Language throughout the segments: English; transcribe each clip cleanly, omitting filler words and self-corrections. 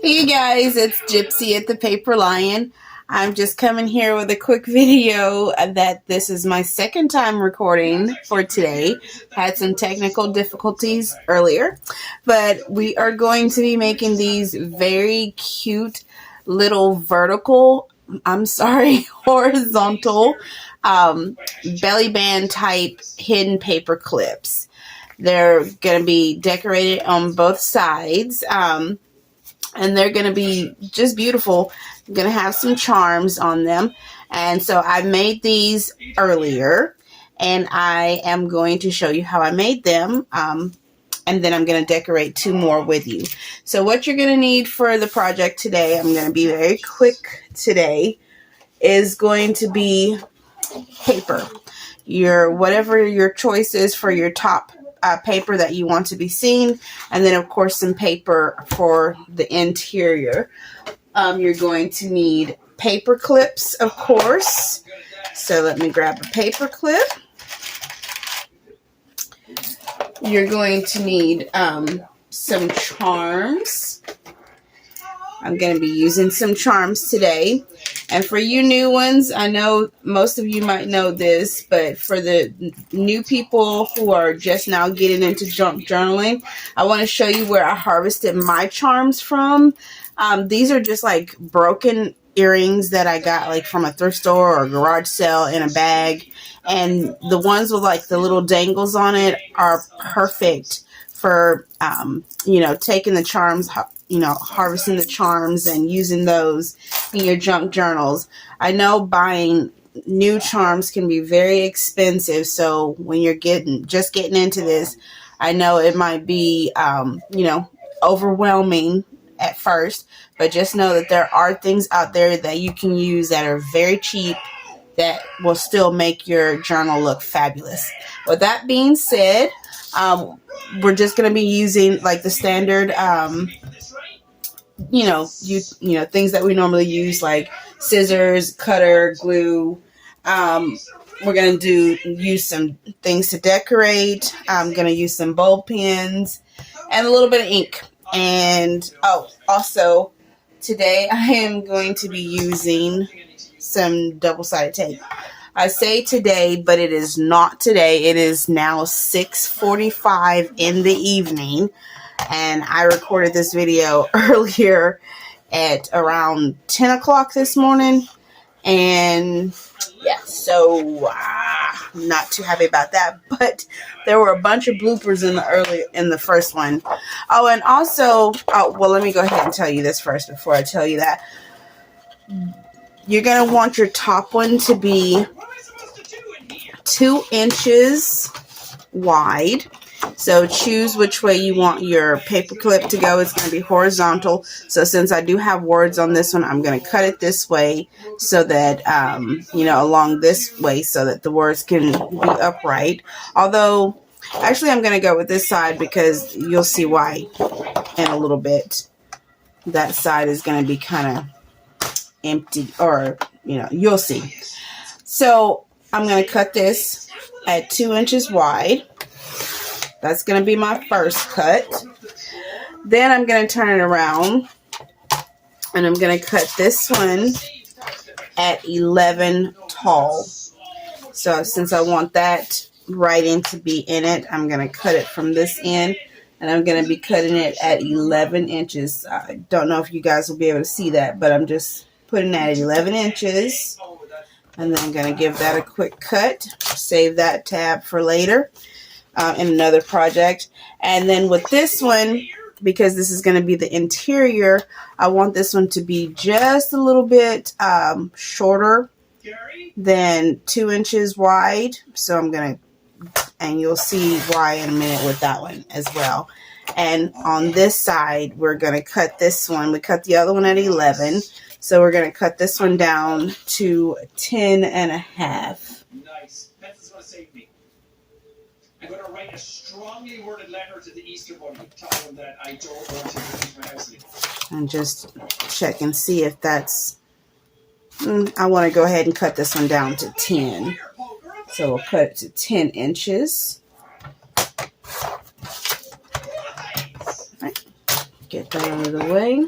Hey guys, it's Gypsy at the Paper Lion. I'm just coming here with a quick video that this is my second time recording for today. Had some technical difficulties earlier, but we are going to be making these very cute little horizontal belly band type hidden paper clips. They're going to be decorated on both sides. And they're going to be just beautiful. I'm going to have some charms on them. And so I made these earlier, and I am going to show you how I made them. And then I'm going to decorate two more with you. So what you're going to need for the project today, I'm going to be very quick today, is going to be paper. Whatever your choice is for your top paper that you want to be seen, and then of course some paper for the interior. You're going to need paper clips, of course. So let me grab a paper clip. You're going to need some charms. I'm going to be using some charms today. And for you new ones, I know most of you might know this, but for the new people who are just now getting into junk journaling, I want to show you where I harvested my charms from. These are just like broken earrings that I got like from a thrift store or a garage sale in a bag. And the ones with like the little dangles on it are perfect for, taking the charms, harvesting the charms and using those in your junk journals. I know buying new charms can be very expensive, so when you're just getting into this, I know it might be, overwhelming at first, but just know that there are things out there that you can use that are very cheap that will still make your journal look fabulous. With that being said, we're just going to be using like the standard things that we normally use, like scissors, cutter, glue. We're going to use some things to decorate. I'm going to use some bulb pens and a little bit of ink. And also today I am going to be using some double-sided tape. I say today, but it is not today. It is now 6:45 in the evening. And I recorded this video earlier at around 10 o'clock this morning. And yeah, so I'm not too happy about that. But there were a bunch of bloopers in the first one. Oh, and also, let me go ahead and tell you this first before I tell you that. You're going to want your top one to be 2 inches wide. So choose which way you want your paper clip to go. It's going to be horizontal. So since I do have words on this one, I'm going to cut it this way so that, along this way so that the words can be upright. Although, actually, I'm going to go with this side because you'll see why in a little bit. That side is going to be kind of empty, or, you'll see. So I'm going to cut this at 2 inches wide. That's going to be my first cut. Then I'm going to turn it around and I'm going to cut this one at 11 tall. So since I want that writing to be in it, I'm going to cut it from this end and I'm going to be cutting it at 11 inches. I don't know if you guys will be able to see that, but I'm just putting that at 11 inches. And then I'm going to give that a quick cut. Save that tab for later. In another project. And then with this one, because this is going to be the interior, I want this one to be just a little bit shorter than 2 inches wide. So I'm going to, and you'll see why in a minute with that one as well. And on this side, we're going to cut this one. We cut the other one at 11. So we're going to cut this one down to 10 and a half. Nice. That's going to save me. I'm going to write a strongly worded letter to the Easter Bunny, telling them that I don't want to leave my house anymore. And just check and see if that's... I want to go ahead and cut this one down to 10. So we'll cut it to 10 inches. Right. Get that out of the way.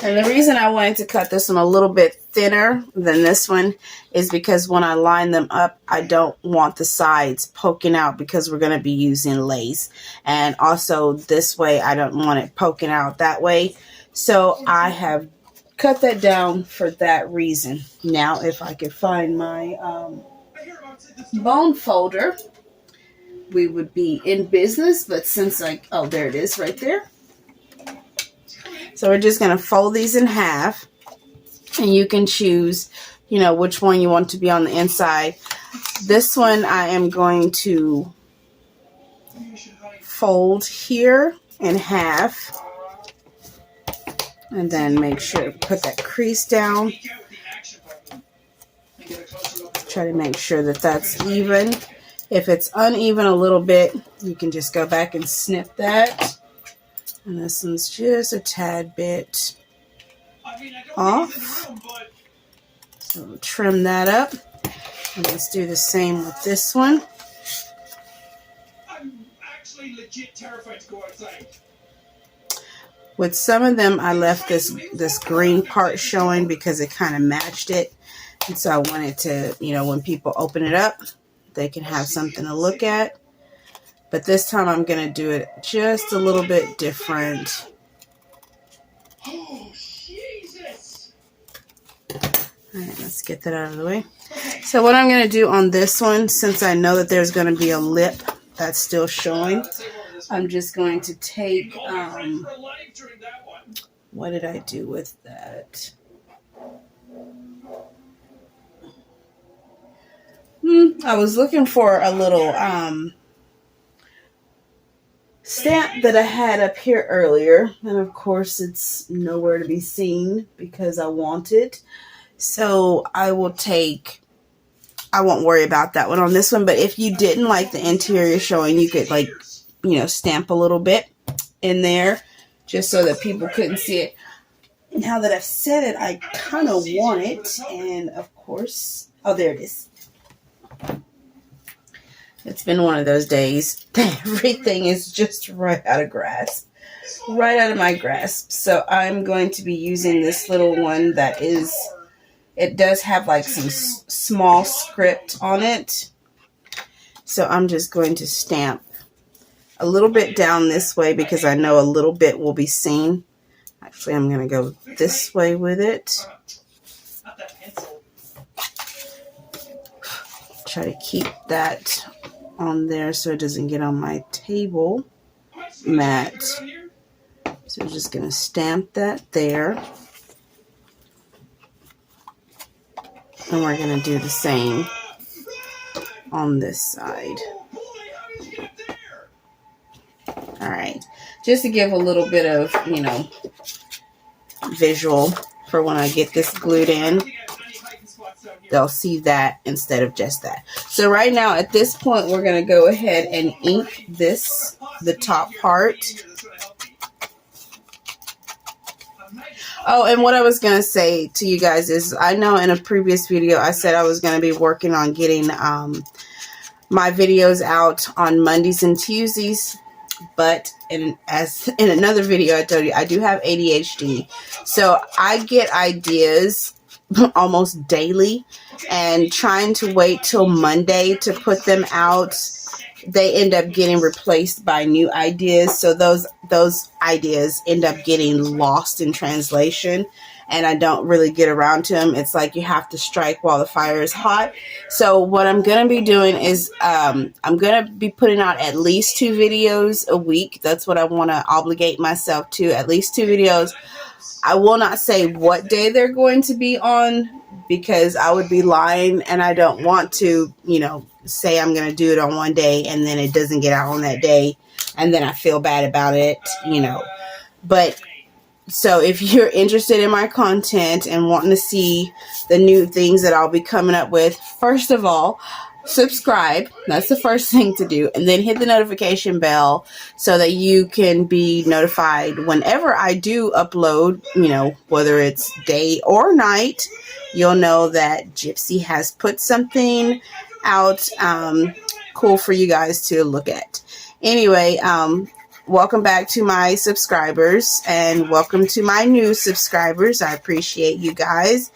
And the reason I wanted to cut this one a little bit thinner than this one is because when I line them up, I don't want the sides poking out because we're going to be using lace. And also this way, I don't want it poking out that way. So I have cut that down for that reason. Now, if I could find my bone folder, we would be in business. But since oh, there it is right there. So we're just going to fold these in half, and you can choose, you know, which one you want to be on the inside. This one I am going to fold here in half, and then make sure to put that crease down. Try to make sure that that's even. If it's uneven a little bit, you can just go back and snip that. And this one's just a tad bit off. So we'll trim that up. And let's do the same with this one. I'm actually legit terrified to go outside. With some of them, I left this green part showing because it kind of matched it. And so I wanted to, you know, when people open it up, they can have something to look at. But this time I'm going to do it just a little bit different. Oh, Jesus. All right, let's get that out of the way. So what I'm going to do on this one, since I know that there's going to be a lip that's still showing, I'm just going to take, what did I do with that? I was looking for a little stamp that I had up here earlier, and of course it's nowhere to be seen because I want it. So I won't worry about that one on this one. But if you didn't like the interior showing, you could, like, you know, stamp a little bit in there just so that people couldn't see it. Now that I've said it, I kind of want it, and of course, oh, there it is. It's been one of those days. Everything is just right out of grasp. Right out of my grasp. So I'm going to be using this little one that is, it does have like some small script on it. So I'm just going to stamp a little bit down this way because I know a little bit will be seen. Actually, I'm going to go this way with it. Try to keep that on there so it doesn't get on my table mat. So we're just going to stamp that there. And we're going to do the same on this side. All right. Just to give a little bit of, you know, visual for when I get this glued in. They'll see that instead of just that. So right now at this point, we're going to go ahead and ink this, the top part. Oh, and what I was going to say to you guys is, I know in a previous video I said I was going to be working on getting my videos out on Mondays and Tuesdays. But in another video I told you, I do have ADHD. So I get ideas almost daily, and trying to wait till Monday to put them out, they end up getting replaced by new ideas. So those ideas end up getting lost in translation, and I don't really get around to them. It's like you have to strike while the fire is hot. So what I'm going to be doing is I'm going to be putting out at least 2 videos a week. That's what I want to obligate myself to, at least 2 videos. I will not say what day they're going to be on because I would be lying, and I don't want to, you know, say I'm going to do it on one day and then it doesn't get out on that day and then I feel bad about it, you know. But so if you're interested in my content and wanting to see the new things that I'll be coming up with, first of all, subscribe. That's the first thing to do. And then hit the notification bell so that you can be notified whenever I do upload, you know, whether it's day or night. You'll know that Gypsy has put something out cool for you guys to look at. Anyway, welcome back to my subscribers, and welcome to my new subscribers. I appreciate you guys,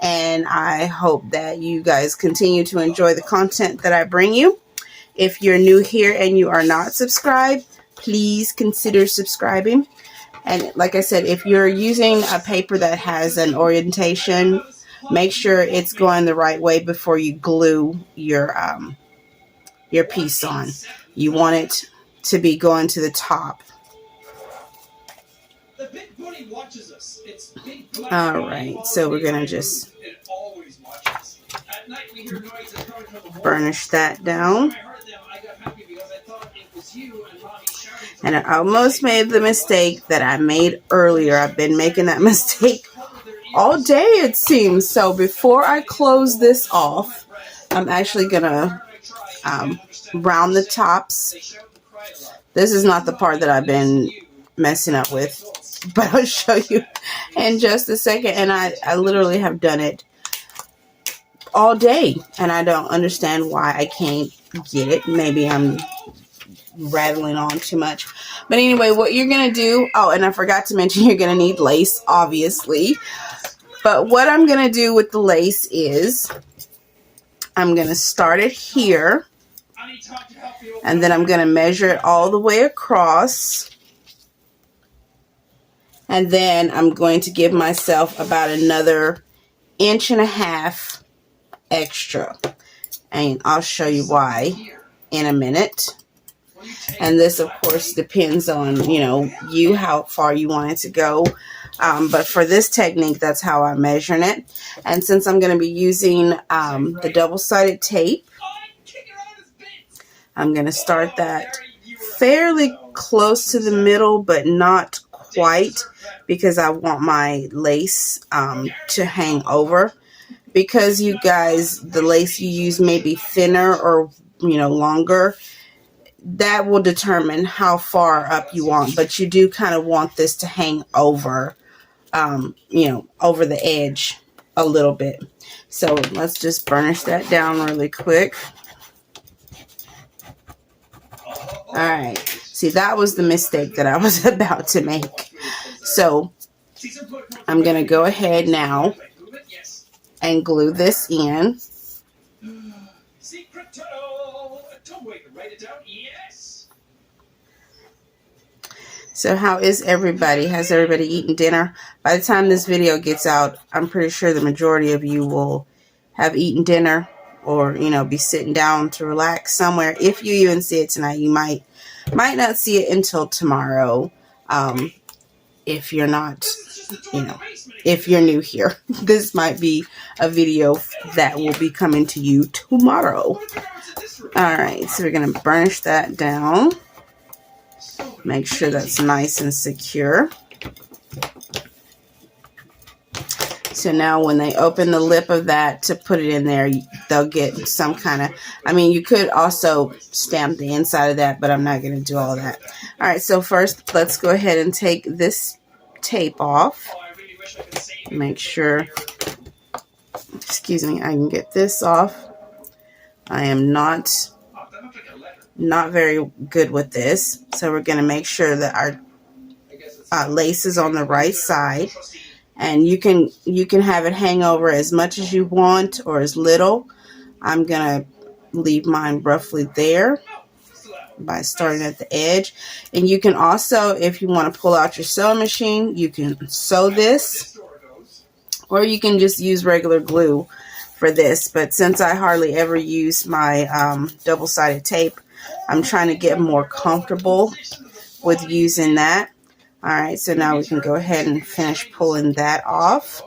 and I hope that you guys continue to enjoy the content that I bring you. If you're new here and you are not subscribed, please consider subscribing. And like I said, if you're using a paper that has an orientation, make sure it's going the right way before you glue your piece on. You want it to be going to the top. All right, so we're gonna just burnish that down. And I almost made the mistake that I made earlier. I've been making that mistake all day, it seems. So before I close this off, I'm actually gonna round the tops. This is not the part that I've been messing up with, but I'll show you in just a second. And I literally have done it all day, and I don't understand why I can't get it. Maybe I'm rattling on too much. But anyway, what you're going to do, oh, and I forgot to mention you're going to need lace, obviously. But what I'm going to do with the lace is I'm going to start it here, and then I'm going to measure it all the way across. And then I'm going to give myself about another 1.5 inches extra. And I'll show you why in a minute. And this, of course, depends on, you how far you want it to go. But for this technique, that's how I'm measuring it. And since I'm going to be using the double-sided tape, I'm going to start that fairly close to the middle, but not quite, because I want my lace to hang over. Because you guys, the lace you use may be thinner or, longer. That will determine how far up you want, but you do kind of want this to hang over, over the edge a little bit. So let's just burnish that down really quick. All right. See, that was the mistake that I was about to make. So I'm going to go ahead now and glue this in. So how is everybody? Has everybody eaten dinner? By the time this video gets out, I'm pretty sure the majority of you will have eaten dinner, or be sitting down to relax somewhere. If you even see it tonight, you might not see it until tomorrow. If you're not, if you're new here, this might be a video that will be coming to you tomorrow. All right, so we're going to burnish that down. Make sure that's nice and secure. So now when they open the lip of that to put it in there, they'll get some kind of, you could also stamp the inside of that, but I'm not going to do all that. All right, so first let's go ahead and take this tape off. Make sure, excuse me, I can get this off. I am not very good with this, so we're going to make sure that our lace is on the right side. And you can have it hang over as much as you want or as little. I'm going to leave mine roughly there by starting at the edge. And you can also, if you want to pull out your sewing machine, you can sew this, or you can just use regular glue for this. But since I hardly ever use my double-sided tape, I'm trying to get more comfortable with using that. All right, so now we can go ahead and finish pulling that off.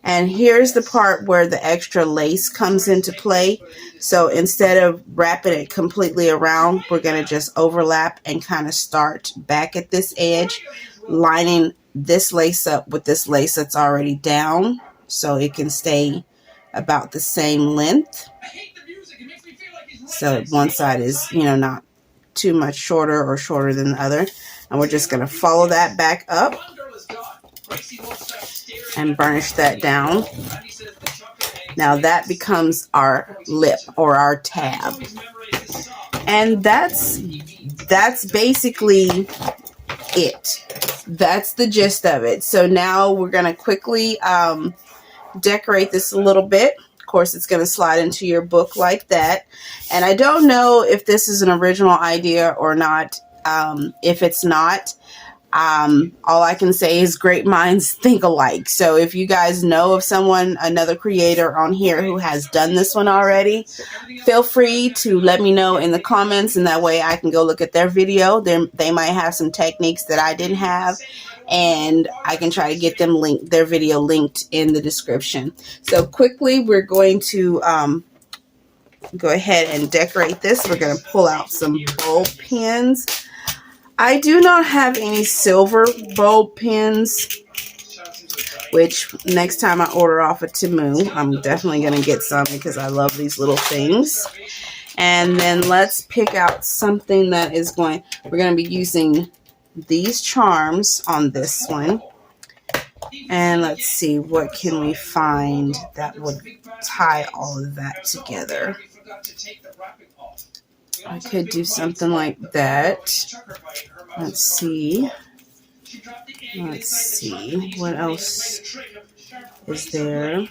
And here's the part where the extra lace comes into play. So instead of wrapping it completely around, we're going to just overlap and kind of start back at this edge, lining this lace up with this lace that's already down, so it can stay about the same length. So one side is, not too much shorter or shorter than the other. And we're just going to follow that back up and burnish that down. Now that becomes our lip or our tab. And that's that's basically it. That's the gist of it. So now we're going to quickly decorate this a little bit. Of course, it's going to slide into your book like that. And I don't know if this is an original idea or not. If it's not, all I can say is great minds think alike. So if you guys know of someone, another creator on here who has done this one already, feel free to let me know in the comments, and that way I can go look at their video. They might have some techniques that I didn't have, and I can try to get them their video linked in the description. So quickly, we're going to go ahead and decorate this. We're going to pull out some bulb pins. I do not have any silver bulb pins, which next time I order off of Temu, I'm definitely going to get some because I love these little things. And then let's pick out something that is we're going to be using these charms on this one. And let's see, what can we find that would tie all of that together? I could do something like that. Let's see. Let's see. What else is there?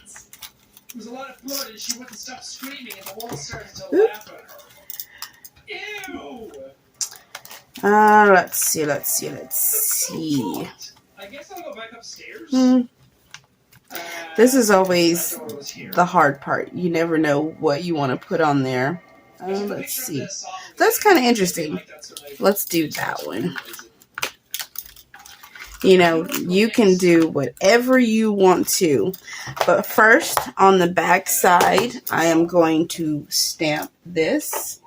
Let's see. This is always the hard part. You never know what you want to put on there. Let's see. That's kind of interesting. Let's do that one. You know, you can do whatever you want to. But first, on the back side, I am going to stamp this.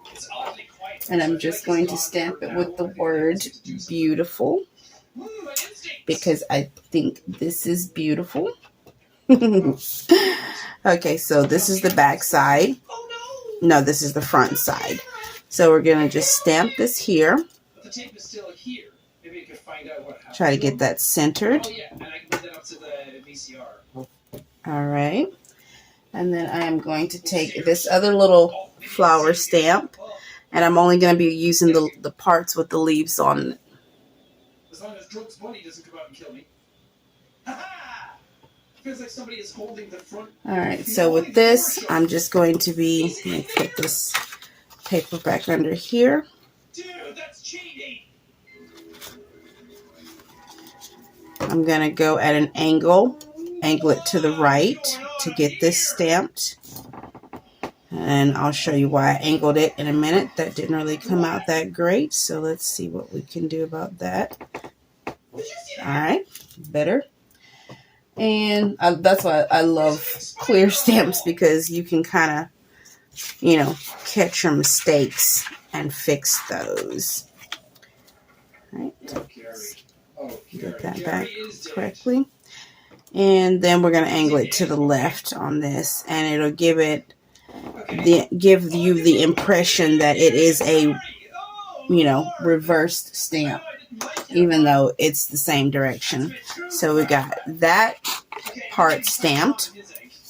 And I'm just going to stamp it with the word beautiful, because I think this is beautiful. Okay, so this is the back side. No, this is the front side. So we're going to just stamp this here. Try to get that centered. All right. And then I am going to take this other little flower stamp, and I'm only going to be using the parts with the leaves on it. As long as Drugs Bunny doesn't come out and kill me. Feels like somebody is holding the front. All right, so with this, I'm just going to be, let me put this paper back under here. Dude, that's cheating. I'm going to go at an angle it to the right to get this stamped. And I'll show you why I angled it in a minute. That didn't really come out that great, so let's see what we can do about that. All right, better. And that's why I love clear stamps, because you can kind of, you know, catch your mistakes and fix those. All right, get that back correctly. And then we're going to angle it to the left on this, and it'll give you the impression that it is a, you know, reversed stamp, even though it's the same direction. So we got that part stamped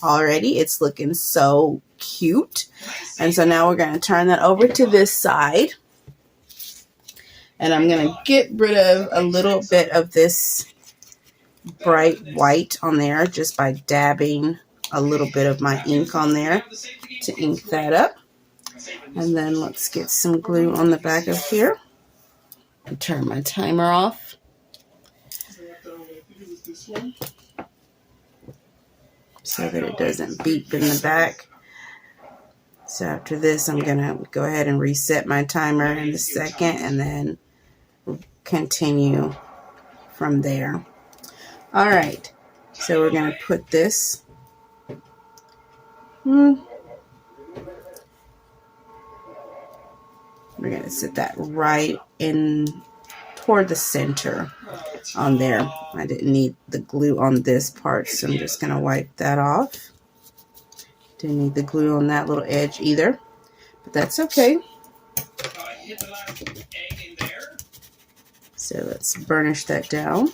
already. It's looking so cute. And so now we're going to turn that over to this side. And I'm going to get rid of a little bit of this bright white on there just by dabbing a little bit of my ink on there to ink that up. And then let's get some glue on the back of here. And turn my timer off. So that it doesn't beep in the back. So after this, I'm going to go ahead and reset my timer in a second, and then continue from there. All right. So we're going to put this. We're going to set that right in toward the center on there. I didn't need the glue on this part, so I'm just going to wipe that off. Didn't need the glue on that little edge either, but that's okay. So let's burnish that down.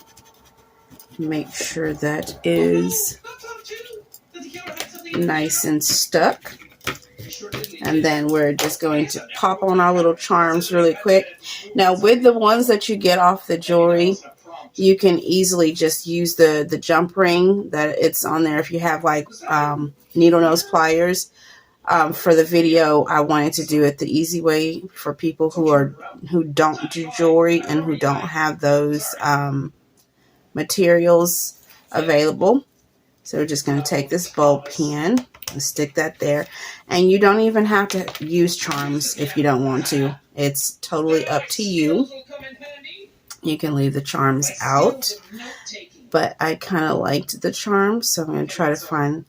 Make sure that is nice and stuck. And then we're just going to pop on our little charms really quick. Now with the ones that you get off the jewelry, you can easily just use the jump ring that it's on there if you have like needle nose pliers. For the video, I wanted to do it the easy way for people who don't do jewelry and who don't have those materials available. So we're just going to take this bulb pen and stick that there. And you don't even have to use charms if you don't want to. It's totally up to you. You can leave the charms out. But I kind of liked the charms, so I'm going to try to find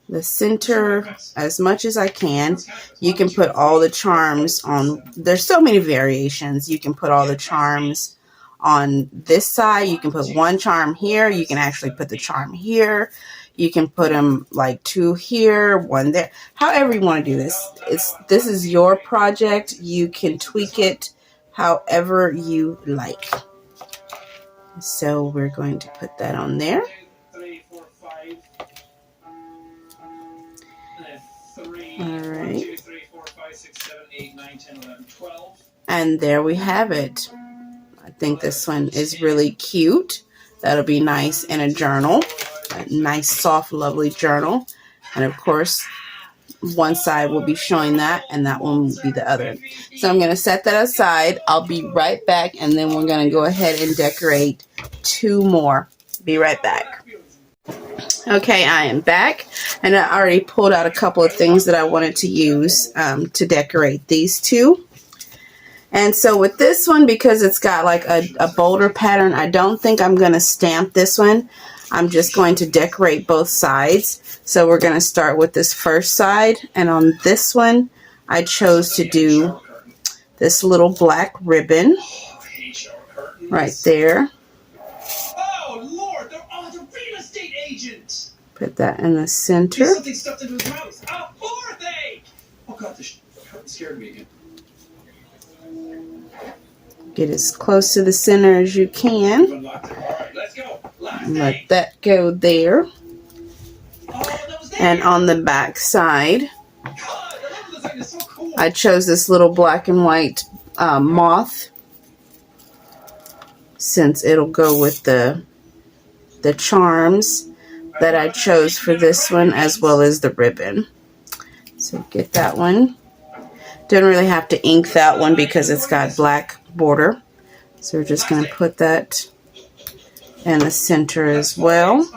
the center as much as I can. You can put all the charms on. There's so many variations. You can put all the charms on this side. You can put one charm here. You can actually put the charm here. You can put them like two here, one there. However you want to do this. This is your project. You can tweak it however you like. So we're going to put that on there. Alright. And there we have it. I think this one is really cute. That'll be nice in a journal. A nice, soft, lovely journal. And of course, one side will be showing that, and that one will be the other. So I'm going to set that aside. I'll be right back, and then we're going to go ahead and decorate two more. Be right back. Okay, I am back, and I already pulled out a couple of things that I wanted to use to decorate these two. And so with this one, because it's got like a boulder pattern, I don't think I'm going to stamp this one. I'm just going to decorate both sides. So we're going to start with this first side, and on this one, I chose to do this little black ribbon right there. Put that in the center. Something stuffed into his mouth. A fourth egg! Oh god, this scared me again. Get as close to the center as you can. Alright, let's go. Let that go there. And on the back side, I chose this little black and white moth, since it'll go with the charms that I chose for this one, as well as the ribbon. So get that one. Don't really have to ink that one because it's got black border. So we're just going to put that in the center as well.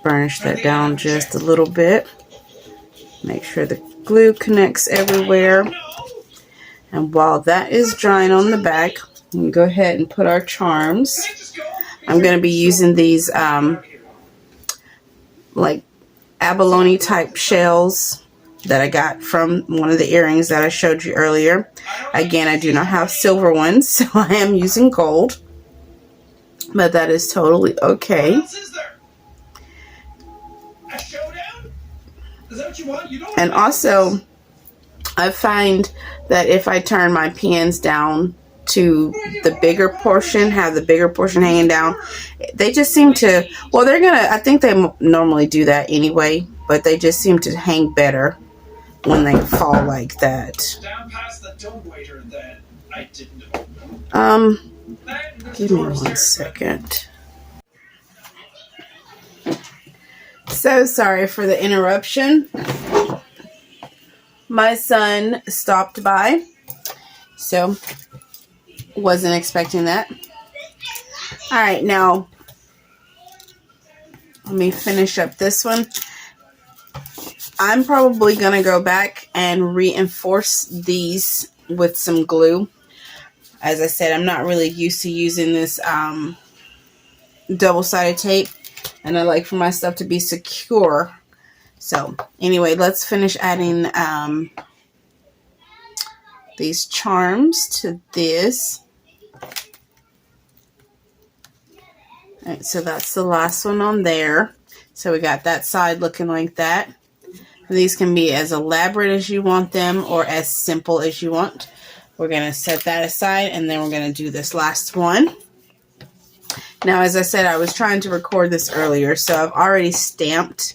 Burnish that down just a little bit. Make sure the glue connects everywhere. And while that is drying on the back, we can go ahead and put our charms. I'm going to be using these like abalone type shells that I got from one of the earrings that I showed you earlier. Again, I do not have silver ones, so I am using gold. But that is totally okay. And also, I find that if I turn my pins down to the bigger portion, have the bigger portion hanging down, they just seem to, well, I think they normally do that anyway, but they just seem to hang better when they fall like that. Give me 1 second. So sorry for the interruption. My son stopped by, so wasn't expecting that. All right, now let me finish up this one. I'm probably going to go back and reinforce these with some glue. As I said, I'm not really used to using this double-sided tape, and I like for my stuff to be secure. So anyway, let's finish adding these charms to this. All right, so that's the last one on there. So we got that side looking like that. And these can be as elaborate as you want them or as simple as you want. We're going to set that aside, and then we're going to do this last one. Now, as I said, I was trying to record this earlier, so I've already stamped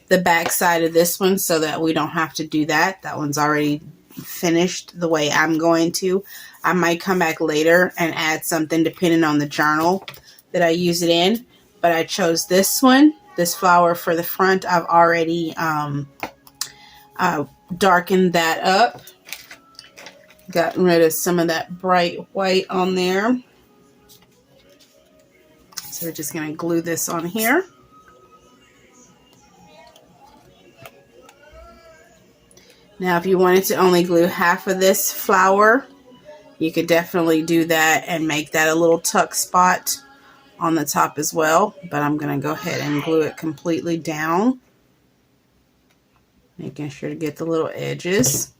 the back side of this one so that we don't have to do that. That one's already finished the way I'm going to. I might come back later and add something depending on the journal that I use it in. But I chose this one, this flower for the front. I've already darkened that up. Gotten rid of some of that bright white on there. So we're just going to glue this on here. Now, if you wanted to only glue half of this flower, you could definitely do that and make that a little tuck spot on the top as well. But I'm going to go ahead and glue it completely down, making sure to get the little edges.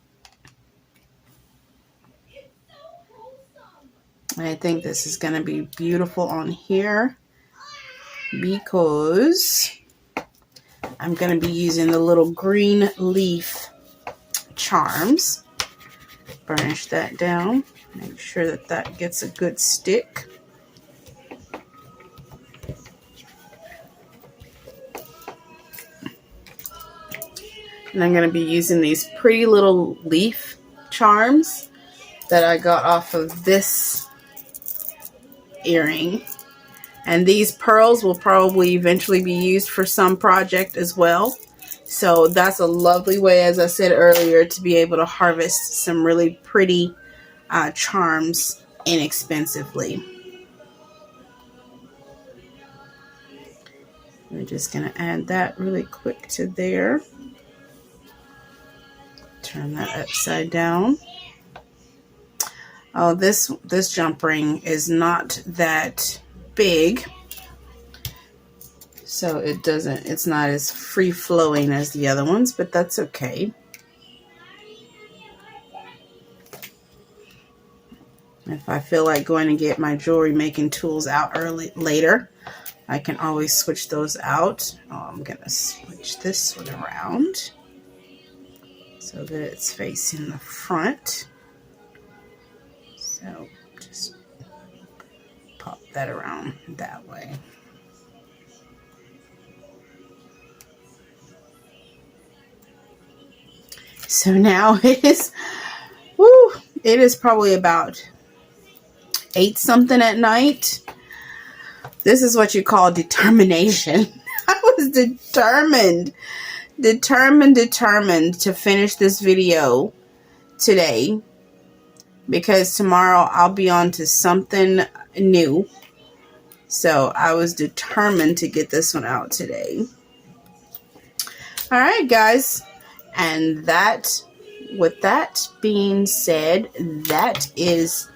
And I think this is going to be beautiful on here because I'm going to be using the little green leaf charms. Burnish that down. Make sure that that gets a good stick. And I'm going to be using these pretty little leaf charms that I got off of this earring. And these pearls will probably eventually be used for some project as well. So that's a lovely way, as I said earlier, to be able to harvest some really pretty charms inexpensively. We're just going to add that really quick to there. Turn that upside down. Oh, this jump ring is not that big, so it's not as free flowing as the other ones, but that's okay. If I feel like going to get my jewelry making tools out later, I can always switch those out. Oh, I'm gonna switch this one around so that it's facing the front. So just pop that around that way. So now it is probably about 8 something at night. This is what you call determination. I was determined to finish this video today, because tomorrow I'll be on to something new. So I was determined to get this one out today. All right, guys. And with that being said, that is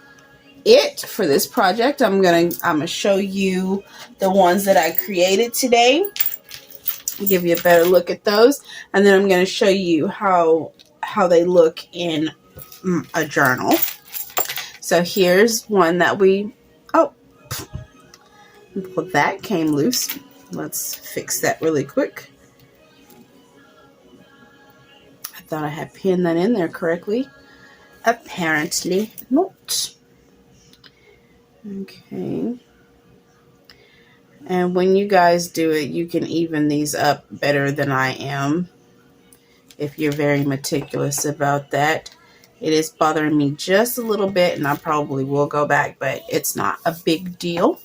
it for this project. I'm gonna show you the ones that I created today. Give you a better look at those, and then I'm gonna show you how they look in a journal. So here's one that well, that came loose. Let's fix that really quick. I thought I had pinned that in there correctly. Apparently not. Okay. And when you guys do it, you can even these up better than I am, if you're very meticulous about that. It is bothering me just a little bit, and I probably will go back, but it's not a big deal.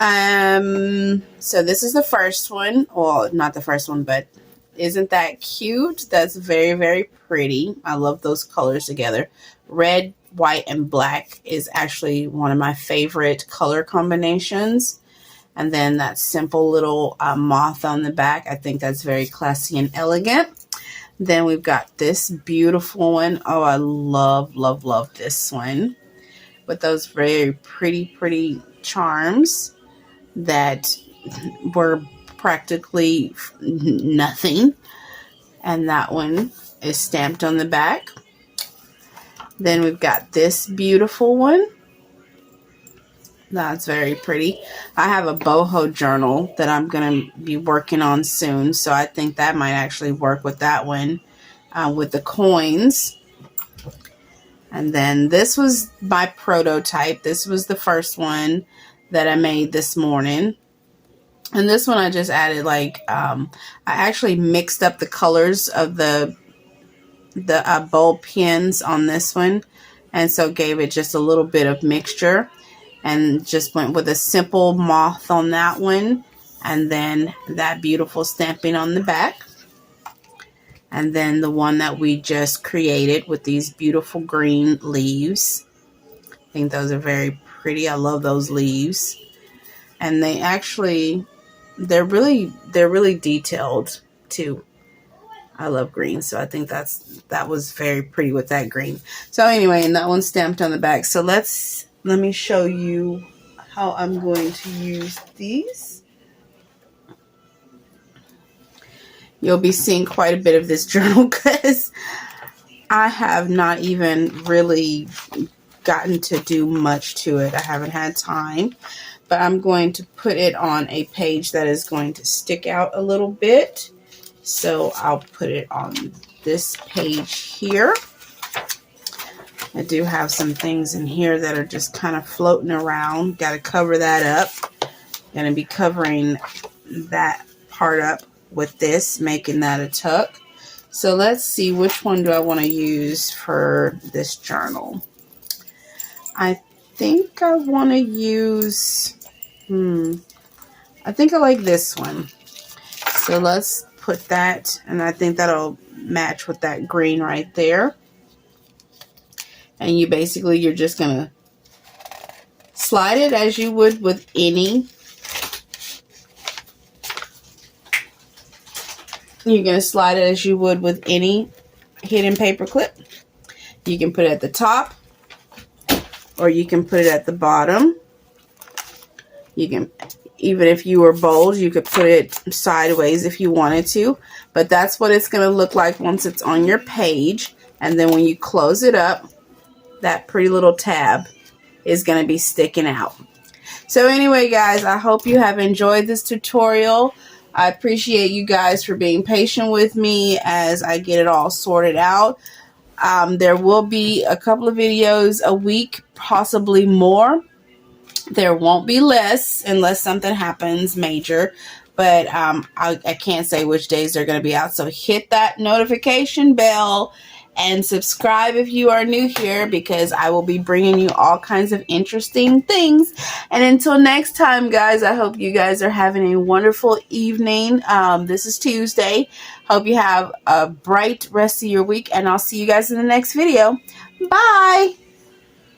So this is the first one. Well, not the first one, but isn't that cute? That's very, very pretty. I love those colors together. Red, white, and black is actually one of my favorite color combinations. And then that simple little moth on the back. I think that's very classy and elegant. Then we've got this beautiful one. Oh, I love, love, love this one. With those very pretty, pretty charms that were practically nothing. And that one is stamped on the back. Then we've got this beautiful one. That's very pretty. I have a boho journal that I'm going to be working on soon, so I think that might actually work with that one, with the coins. And then this was my prototype. This was the first one that I made this morning. And this one I just added like, I actually mixed up the colors of the bulb pins on this one. And so gave it just a little bit of mixture. And just went with a simple moth on that one. And then that beautiful stamping on the back. And then the one that we just created with these beautiful green leaves. I think those are very pretty. I love those leaves. And they actually, they're really detailed too. I love green, so I think that was very pretty with that green. So anyway, and that one's stamped on the back. So let me show you how I'm going to use these. You'll be seeing quite a bit of this journal because I have not even really gotten to do much to it. I haven't had time, but I'm going to put it on a page that is going to stick out a little bit. So I'll put it on this page here. I do have some things in here that are just kind of floating around. Got to cover that up. Going to be covering that part up with this, making that a tuck. So let's see, which one do I want to use for this journal? I think I want to use, I think I like this one. So let's put that, and I think that'll match with that green right there. And you're just going to slide it as you would with any. You're going to slide it as you would with any hidden paper clip. You can put it at the top, or you can put it at the bottom. You can, even if you were bold, you could put it sideways if you wanted to. But that's what it's going to look like once it's on your page. And then when you close it up, that pretty little tab is going to be sticking out. So anyway, guys, I hope you have enjoyed this tutorial. I appreciate you guys for being patient with me as I get it all sorted out. There will be a couple of videos a week, possibly more. There won't be less unless something happens major. But I can't say which days they're going to be out. So hit that notification bell and subscribe if you are new here, because I will be bringing you all kinds of interesting things. And until next time, guys, I hope you guys are having a wonderful evening. This is Tuesday. Hope you have a bright rest of your week, and I'll see you guys in the next video. Bye!